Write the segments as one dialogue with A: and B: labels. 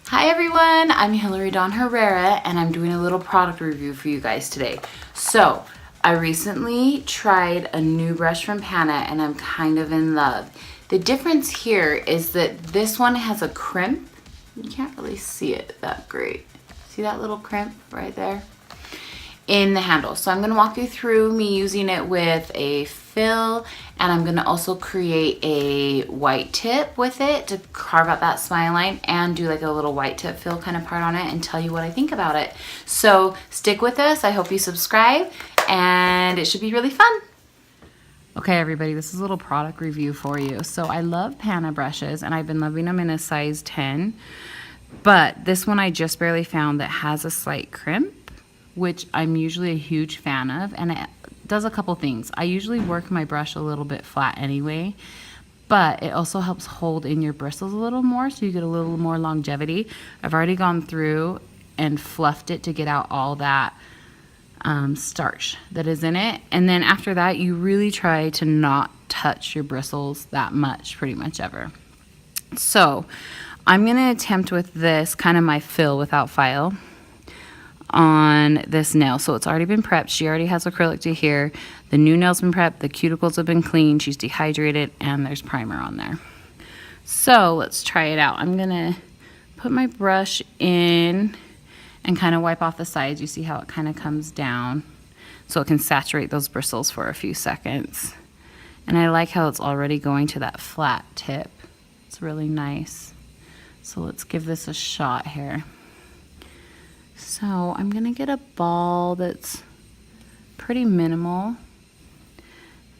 A: Hi everyone, I'm Hilary Herrera and I'm doing a little product review for you guys today. So, I recently tried a new brush from Pana and I'm kind of in love. The difference here is that this one has a crimp. You can't really see it that great. See that little crimp right there? In the handle. So I'm going to walk you through me using it with a fill, and I'm going to also create a white tip with it to carve out that smile line and do like a little white tip fill kind of part on it and tell you what I think about it. So stick with us. I hope you subscribe and it should be really fun. Okay everybody, this is a little product review for you. So I love Pana brushes and I've been loving them in a size 10, but this one I just barely found that has a slight crimp, which I'm usually a huge fan of, and it does a couple things. I usually work my brush a little bit flat anyway, but it also helps hold in your bristles a little more so you get a little more longevity. I've already gone through and fluffed it to get out all that starch that is in it, and then after that you really try to not touch your bristles that much pretty much ever. So I'm going to attempt with this kind of my fill without file on this nail. So it's already been prepped. She already has acrylic to here. The new nail's been prepped. The cuticles have been cleaned. She's dehydrated and there's primer on there. So let's try it out. I'm gonna put my brush in and kind of wipe off the sides. You see how it kind of comes down so it can saturate those bristles for a few seconds. And I like how it's already going to that flat tip. It's really nice. So let's give this a shot here. So I'm gonna get a ball that's pretty minimal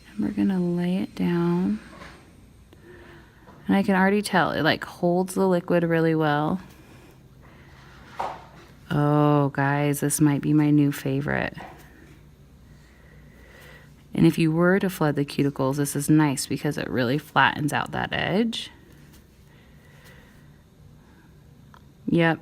A: and we're gonna lay it down. And I can already tell it like holds the liquid really well. Oh guys, this might be my new favorite. And if you were to flood the cuticles, this is nice because it really flattens out that edge. Yep.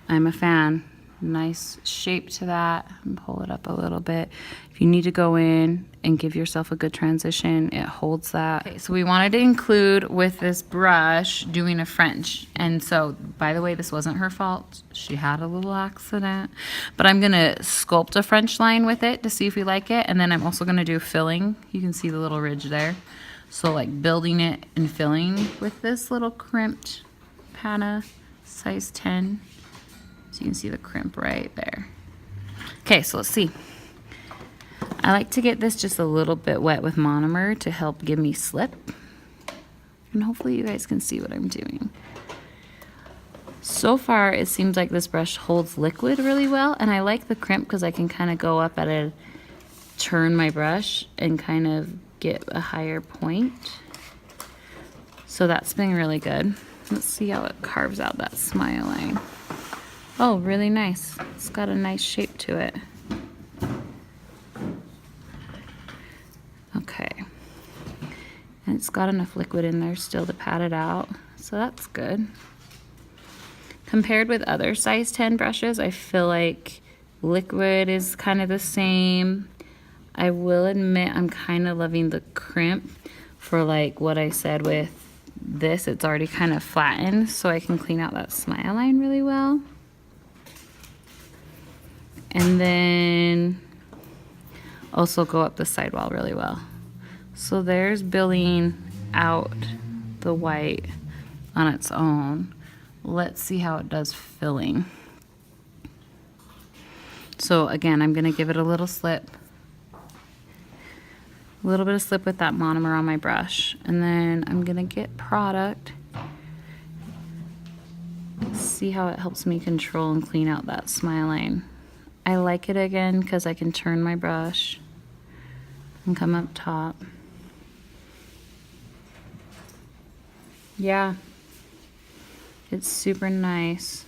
A: I'm a fan. Nice shape to that. And pull it up a little bit. If you need to go in and give yourself a good transition, it holds that. Okay, so we wanted to include with this brush doing a French. And so, by the way, this wasn't her fault. She had a little accident. But I'm going to sculpt a French line with it to see if we like it. And then I'm also going to do filling. You can see the little ridge there. So like building it and filling with this little crimped Pana size 10. So you can see the crimp right there. Okay, so let's see. I like to get this just a little bit wet with monomer to help give me slip. And hopefully you guys can see what I'm doing. So far, it seems like this brush holds liquid really well. And I like the crimp because I can kind of go up at a turn my brush and kind of get a higher point. So that's been really good. Let's see how it carves out that smile line. Oh, really nice. It's got a nice shape to it. Okay. And it's got enough liquid in there still to pat it out. So that's good. Compared with other size 10 brushes, I feel like liquid is kind of the same. I will admit I'm kind of loving the crimp for like what I said with this. It's already kind of flattened so I can clean out that smile line really well. And then also go up the sidewall really well. So there's building out the white on its own. Let's see how it does filling. So again, I'm gonna give it a little slip. A little bit of slip with that monomer on my brush. And then I'm gonna get product. See how it helps me control and clean out that smile line. I like it again because I can turn my brush and come up top. Yeah, it's super nice.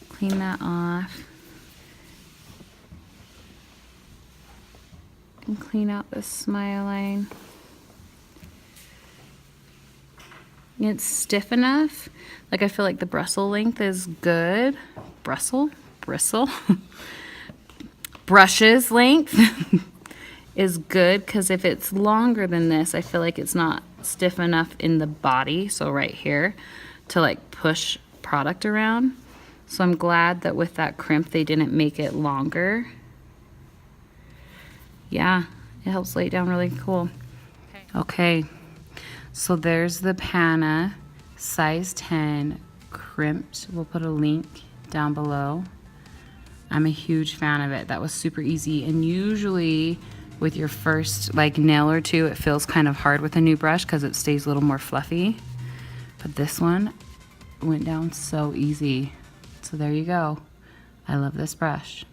A: Clean that off. And clean out the smile line. It's stiff enough. Like I feel like the bristle length is good. Bristle? Brushes length is good because if it's longer than this, I feel like it's not stiff enough in the body, so right here, to like push product around. So I'm glad that with that crimp they didn't make it longer. Yeah, it helps lay it down really cool. Okay, so there's the Pana size 10 crimped. We'll put a link down below. I'm a huge fan of it. That was super easy, and usually with your first like nail or two it feels kind of hard with a new brush because it stays a little more fluffy, but this one went down so easy. So there you go. I love this brush.